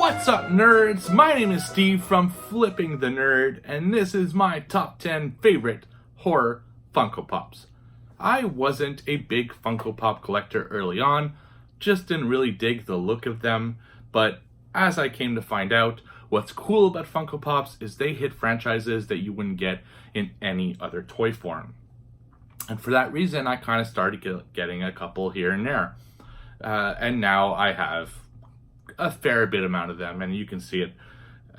What's up, nerds? My name is Steve from Flipping the Nerd, and this is my top 10 favorite horror Funko Pops. I wasn't a big Funko Pop collector early on, just didn't really dig the look of them, but as I came to find out, what's cool about Funko Pops is they hit franchises that you wouldn't get in any other toy form. And for that reason, I kind of started getting a couple here and there. And now I have a fair bit amount of them, and you can see it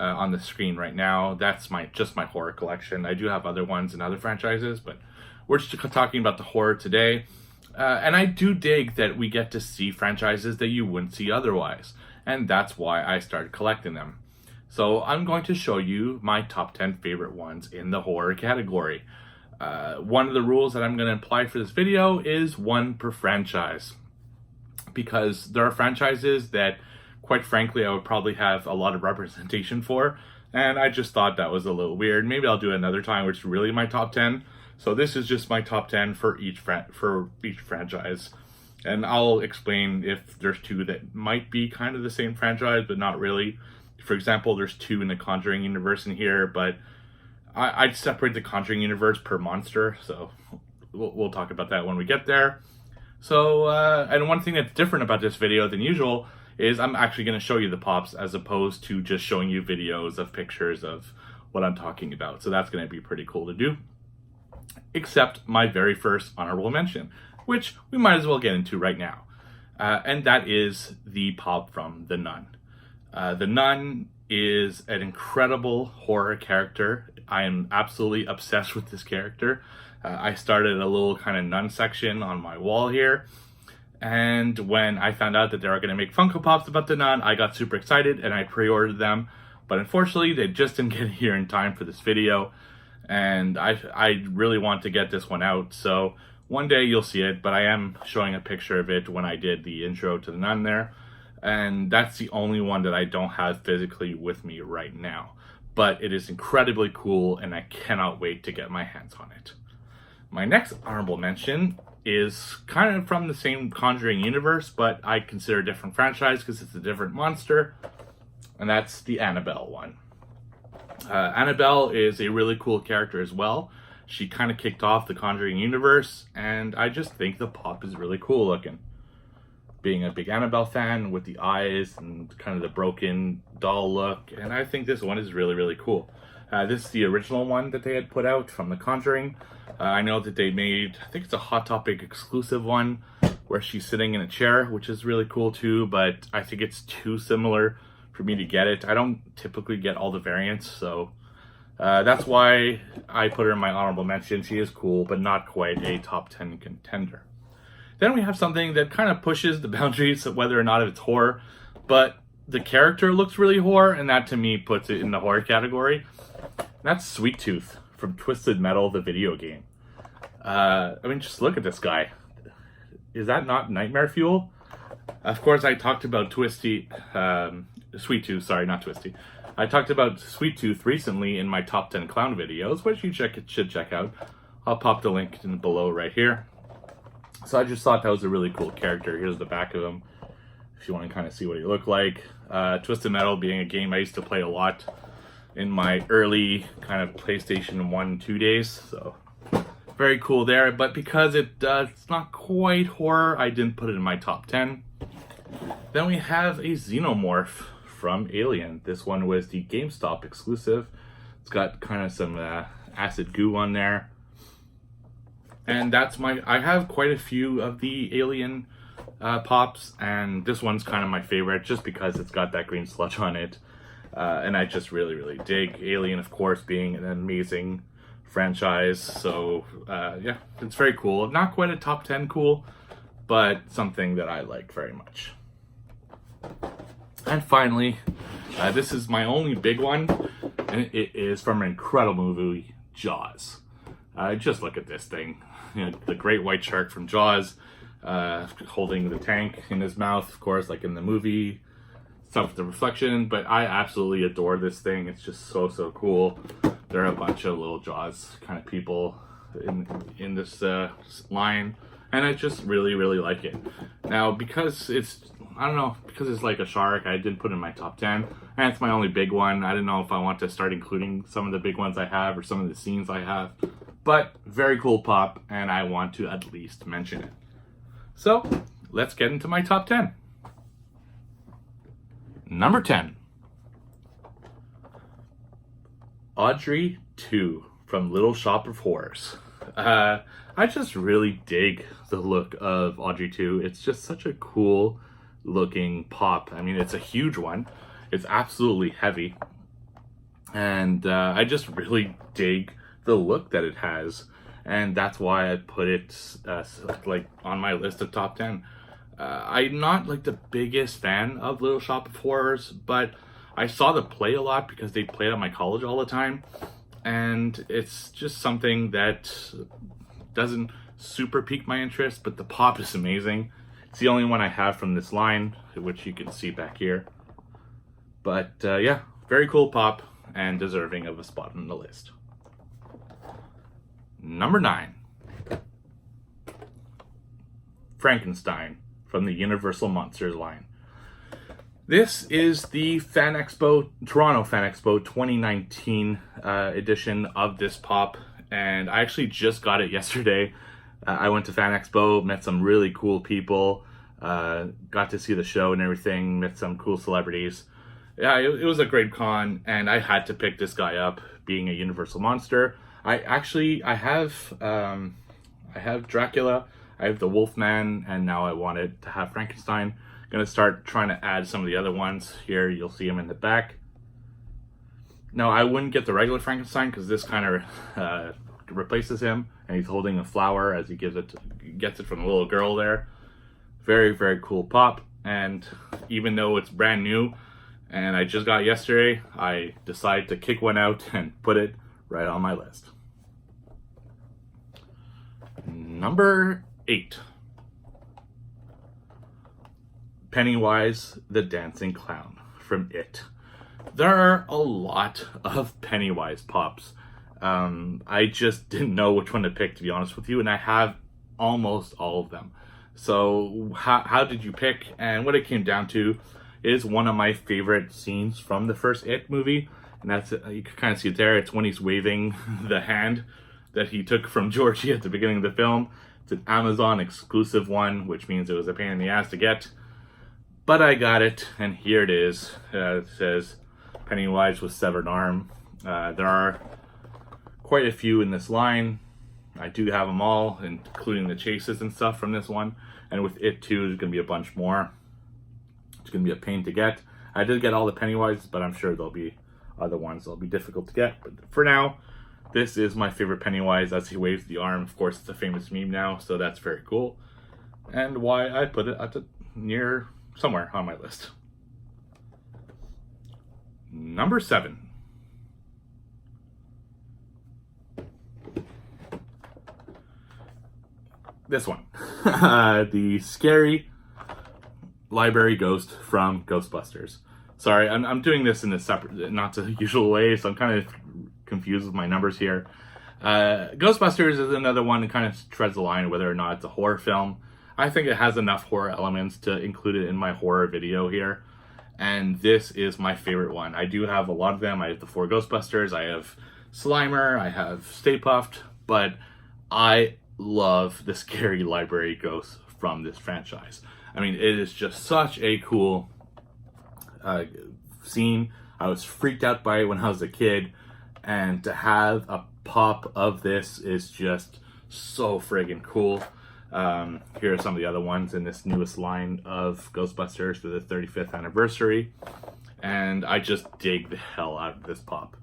on the screen right now. That's just my horror collection. I do have other ones in other franchises, but we're just talking about the horror today. And I do dig that we get to see franchises that you wouldn't see otherwise, and that's why I started collecting them. So I'm going to show you my top 10 favorite ones in the horror category. One of the rules that I'm going to apply for this video is one per franchise, because there are franchises that, quite frankly, I would probably have a lot of representation for, and I just thought that was a little weird. Maybe I'll do it another time, which is really my top 10. So this is just my top 10 for each franchise, and I'll explain if there's two that might be kind of the same franchise, but not really. For example, there's two in the Conjuring universe in here, but I'd separate the Conjuring universe per monster, so we'll talk about that when we get there. So, and one thing that's different about this video than usual is I'm actually going to show you the pops as opposed to just showing you videos of pictures of what I'm talking about. So that's going to be pretty cool to do. Except my very first honorable mention, which we might as well get into right now. And that is the pop from The Nun. The Nun is an incredible horror character. I am absolutely obsessed with this character. I started a little kind of nun section on my wall here. And when I found out that they were going to make Funko Pops about the Nun, I got super excited and I pre-ordered them. But unfortunately, they just didn't get here in time for this video. And I really want to get this one out. So one day you'll see it, but I am showing a picture of it when I did the intro to the Nun there. And that's the only one that I don't have physically with me right now. But it is incredibly cool and I cannot wait to get my hands on it. My next honorable mention is kind of from the same Conjuring universe, but I consider a different franchise because it's a different monster, and that's the Annabelle one. Annabelle is a really cool character as well. She kind of kicked off the Conjuring universe, and I just think the pop is really cool looking. Being a big Annabelle fan with the eyes and kind of the broken doll look, and I think this one is really, really cool. This is the original one that they had put out from The Conjuring. I know that they made, I think it's a Hot Topic exclusive one, where she's sitting in a chair, which is really cool too, but I think it's too similar for me to get it. I don't typically get all the variants, so that's why I put her in my honorable mention. She is cool, but not quite a top 10 contender. Then we have something that kind of pushes the boundaries of whether or not it's horror, but the character looks really horror, and that to me puts it in the horror category. That's Sweet Tooth from Twisted Metal, the video game. I mean, just look at this guy. Is that not nightmare fuel? Of course, I talked about Sweet Tooth, sorry, not Twisty. I talked about Sweet Tooth recently in my top 10 clown videos, which you should check out. I'll pop the link in below right here. So I just thought that was a really cool character. Here's the back of him, if you want to kind of see what he looked like. Twisted Metal being a game I used to play a lot in my early kind of PlayStation 1, 2 days. So very cool there. But because it's not quite horror, I didn't put it in my top 10. Then we have a Xenomorph from Alien. This one was the GameStop exclusive. It's got kind of some acid goo on there. And that's I have quite a few of the Alien pops, and this one's kind of my favorite just because it's got that green sludge on it. And I just really, really dig Alien, of course, being an amazing franchise. So, yeah, it's very cool. Not quite a top 10 cool, but something that I like very much. And finally, this is my only big one, and it is from an incredible movie, Jaws. Just look at this thing. You know, the great white shark from Jaws, holding the tank in his mouth, of course, like in the movie. Stuff with the reflection, but I absolutely adore this thing. It's just so cool. There are a bunch of little Jaws kind of people in this line, and I just really, really like it. Now, because it's, I don't know, because it's like a shark, I didn't put it in my top 10, and it's my only big one. I don't know if I want to start including some of the big ones I have or some of the scenes I have, but very cool pop, and I want to at least mention it. So, let's get into my top 10. Number 10. Audrey 2 from Little Shop of Horrors. I just really dig the look of Audrey 2. It's just such a cool looking pop. I mean, it's a huge one. It's absolutely heavy. And I just really dig the look that it has. And that's why I put it like on my list of top 10. I'm not like the biggest fan of Little Shop of Horrors, but I saw the play a lot because they played at my college all the time. And it's just something that doesn't super pique my interest, but the pop is amazing. It's the only one I have from this line, which you can see back here. But yeah, very cool pop and deserving of a spot on the list. Number 9. Frankenstein from the Universal Monsters line. This is the Toronto Fan Expo 2019 edition of this pop, and I actually just got it yesterday. I went to Fan Expo, met some really cool people, got to see the show and everything, met some cool celebrities. Yeah, it was a great con, and I had to pick this guy up, being a Universal monster. I have Dracula, I have the Wolfman, and now I wanted to have Frankenstein. Gonna start trying to add some of the other ones. Here you'll see him in the back. Now I wouldn't get the regular Frankenstein because this kind of replaces him, and he's holding a flower as he gets it from the little girl there. Very, very cool pop, and even though it's brand new and I just got it yesterday, I decided to kick one out and put it right on my list. Number 8. Pennywise the Dancing Clown from It. There are a lot of Pennywise pops. I just didn't know which one to pick, to be honest with you, and I have almost all of them. So how did you pick? And what it came down to is one of my favorite scenes from the first It movie, and that's, you can kind of see it there. It's when he's waving the hand that he took from Georgie at the beginning of the film. It's an Amazon exclusive one, which means it was a pain in the ass to get. But I got it, and here it is. It says Pennywise with severed arm. There are quite a few in this line. I do have them all, including the chases and stuff from this one. And with It too, there's going to be a bunch more. It's going to be a pain to get. I did get all the Pennywise, but I'm sure there'll be other ones that'll be difficult to get. But for now, this is my favorite Pennywise as he waves the arm. Of course, it's a famous meme now, so that's very cool. And why I put it at the near somewhere on my list. Number 7. This one. The Scary Library Ghost from Ghostbusters. Sorry, I'm doing this in a separate, not the usual way, so I'm kind of confused with my numbers here. Ghostbusters is another one that kind of treads the line whether or not it's a horror film. I think it has enough horror elements to include it in my horror video here. And this is my favorite one. I do have a lot of them. I have the 4 Ghostbusters, I have Slimer, I have Stay Puft, but I love the Scary Library Ghost from this franchise. I mean, it is just such a cool scene. I was freaked out by it when I was a kid, and to have a pop of this is just so friggin' cool. Here are some of the other ones in this newest line of Ghostbusters for the 35th anniversary, and I just dig the hell out of this pop.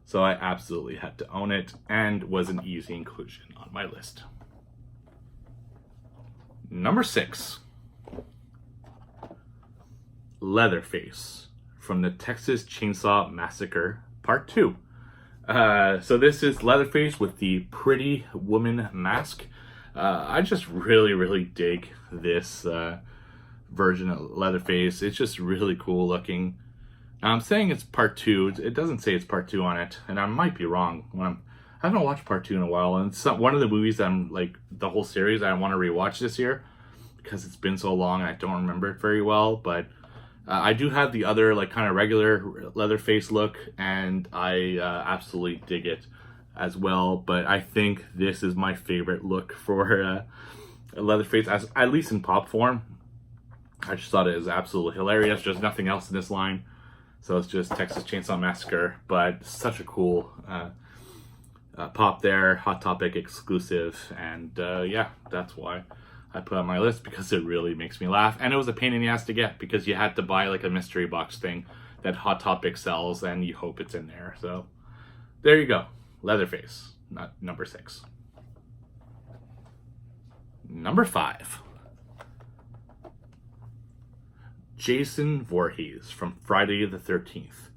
So I absolutely had to own it, and was an easy inclusion on my list. Number 6. Leatherface from the Texas Chainsaw Massacre Part 2. So this is Leatherface with the Pretty Woman mask. I just really dig this version of Leatherface. It's just really cool looking. Now, I'm saying it's part 2. It doesn't say it's part 2 on it, and I might be wrong. I haven't watched part 2 in a while, and it's one of the movies that I'm like, the whole series I want to rewatch this year because it's been so long. I don't remember it very well, but I do have the other like kind of regular Leatherface look, and I absolutely dig it as well. But I think this is my favorite look for Leatherface, at least in pop form. I just thought it was absolutely hilarious. There's nothing else in this line, so it's just Texas Chainsaw Massacre. But such a cool pop there, Hot Topic exclusive, and yeah, that's why I put on my list, because it really makes me laugh. And it was a pain in the ass to get, because you had to buy like a mystery box thing that Hot Topic sells, and you hope it's in there. So there you go, Leatherface, not number 6. Number 5, Jason Voorhees from Friday the 13th.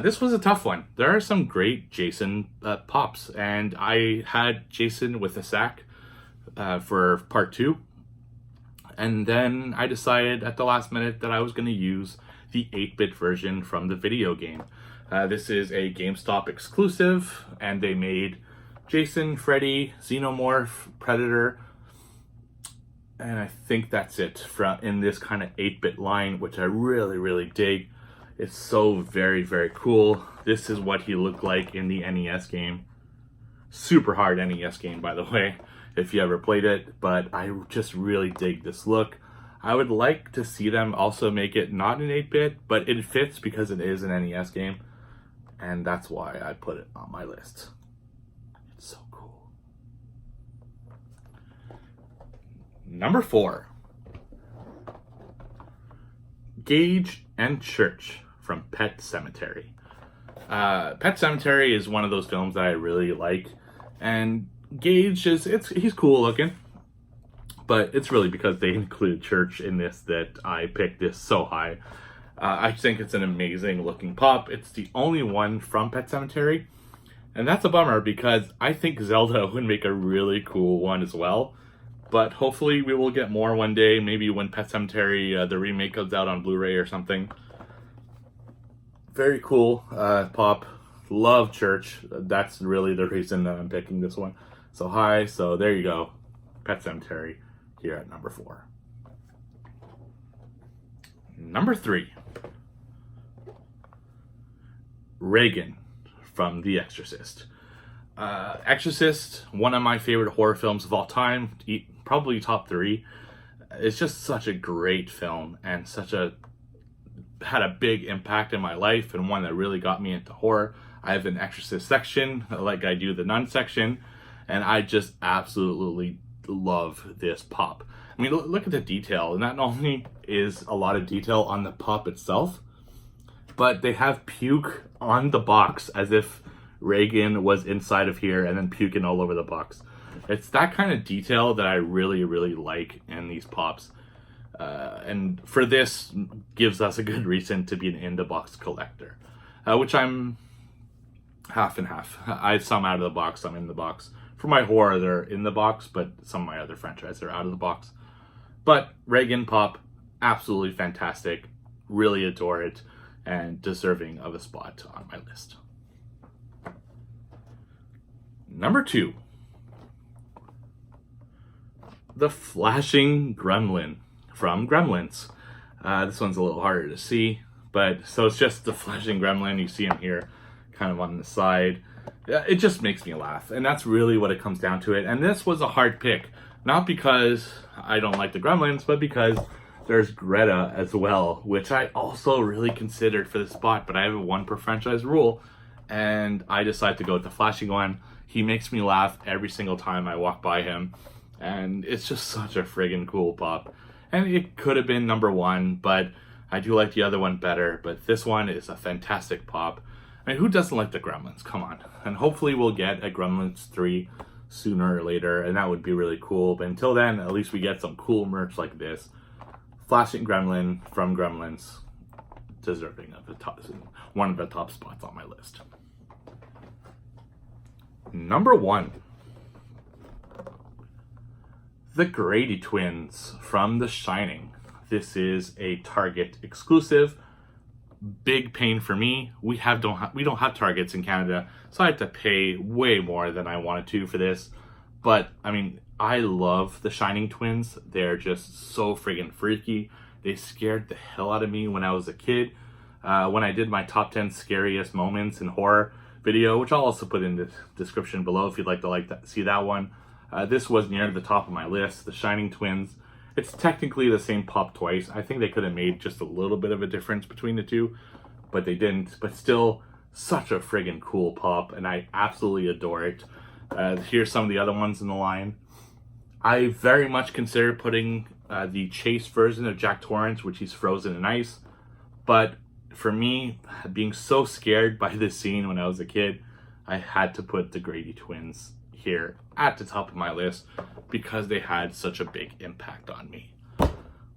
This was a tough one. There are some great Jason pops, and I had Jason with a sack for part 2, and then I decided at the last minute that I was going to use the 8-bit version from the video game. This is a GameStop exclusive, and they made Jason, Freddy, Xenomorph, Predator, and I think that's it in this kind of 8-bit line, which I really dig. It's so very cool. This is what he looked like in the NES game. Super hard NES game, by the way, if you ever played it, but I just really dig this look. I would like to see them also make it not an 8-bit, but it fits because it is an NES game, and that's why I put it on my list. It's so cool. Number 4, Gage and Church from Pet Sematary. Pet Sematary is one of those films that I really like, and Gage he's cool looking, but it's really because they include Church in this that I picked this so high. I think it's an amazing looking pop. It's the only one from Pet Sematary, and that's a bummer because I think Zelda would make a really cool one as well. But hopefully we will get more one day, maybe when Pet Sematary, the remake, comes out on Blu-ray or something. Very cool pop. Love Church. That's really the reason that I'm picking this one so high. So there you go. Pet Sematary here at number 4. Number 3, Regan from The Exorcist. Exorcist, one of my favorite horror films of all time, probably top 3. It's just such a great film, and had a big impact in my life, and one that really got me into horror. I have an Exorcist section, like I do the Nun section, and I just absolutely love this pop. I mean, look at the detail, and not only is a lot of detail on the pop itself, but they have puke on the box as if Regan was inside of here and then puking all over the box. It's that kind of detail that I really like in these pops. And for this, gives us a good reason to be an in-the-box collector, which I'm half and half. I have some out of the box, some in the box. For my horror, they're in the box, but some of my other franchises are out of the box. But Regan pop, absolutely fantastic. Really adore it, and deserving of a spot on my list. Number 2, the Flashing Gremlin from Gremlins. This one's a little harder to see, but so it's just the Flashing Gremlin. You see him here kind of on the side. It just makes me laugh, and that's really what it comes down to it. And this was a hard pick, not because I don't like the Gremlins, but because there's Greta as well, which I also really considered for the spot, but I have a 1 per franchise rule, and I decided to go with the Flashing one. He makes me laugh every single time I walk by him, and it's just such a friggin' cool pop. And it could have been number 1, but I do like the other one better. But this one is a fantastic pop. I mean, who doesn't like the Gremlins? Come on. And hopefully we'll get a Gremlins 3 sooner or later, and that would be really cool. But until then, at least we get some cool merch like this. Flashing Gremlin from Gremlins, deserving of one of the top spots on my list. Number 1, the Grady Twins from The Shining. This is a Target exclusive. Big pain for me. We don't have Targets in Canada, so I had to pay way more than I wanted to for this. But I mean, I love the Shining Twins. They're just so friggin' freaky. They scared the hell out of me when I was a kid. When I did my top 10 scariest moments in horror video, which I'll also put in the description below if you'd like to see that one. This was near the top of my list, the Shining Twins. It's technically the same pop twice. I think they could have made just a little bit of a difference between the two, but they didn't. But still, such a friggin' cool pop, and I absolutely adore it. Here's some of the other ones in the line. I very much consider putting the Chase version of Jack Torrance, which he's frozen in ice. But for me, being so scared by this scene when I was a kid, I had to put the Grady Twins here at the top of my list because they had such a big impact on me.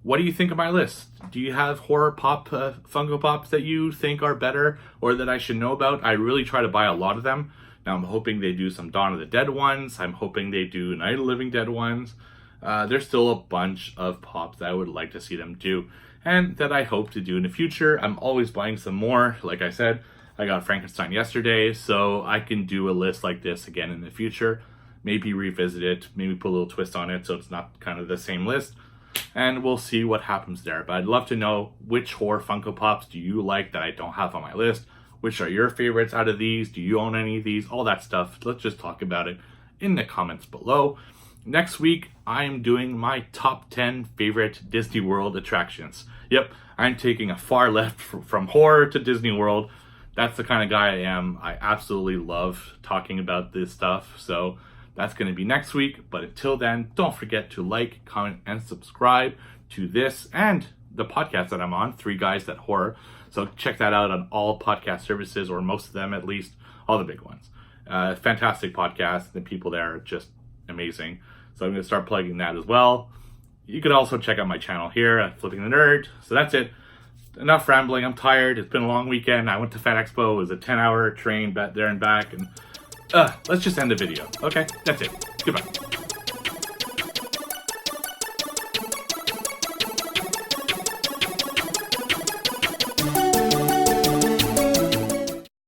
What do you think of my list? Do you have horror pop Funko Pops that you think are better or that I should know about? I really try to buy a lot of them. Now I'm hoping they do some Dawn of the Dead ones. I'm hoping they do Night of the Living Dead ones. There's still a bunch of pops that I would like to see them do and that I hope to do in the future. I'm always buying some more. Like I said, I got Frankenstein yesterday, so I can do a list like this again in the future. Maybe revisit it, maybe put a little twist on it so it's not kind of the same list. And we'll see what happens there. But I'd love to know, which horror Funko Pops do you like that I don't have on my list? Which are your favorites out of these? Do you own any of these? All that stuff. Let's just talk about it in the comments below. Next week, I'm doing my top 10 favorite Disney World attractions. Yep, I'm taking a far left from horror to Disney World. That's the kind of guy I am. I absolutely love talking about this stuff. So that's going to be next week. But until then, don't forget to like, comment, and subscribe to this and the podcast that I'm on, 3 Guys That Horror. So check that out on all podcast services, or most of them at least, all the big ones. Fantastic podcast. The people there are just amazing. So I'm going to start plugging that as well. You can also check out my channel here at Flipping the Nerd. So that's it. Enough rambling. I'm tired. It's been a long weekend. I went to Fan Expo. It was a 10-hour train back there and back. And let's just end the video. Okay, that's it. Goodbye.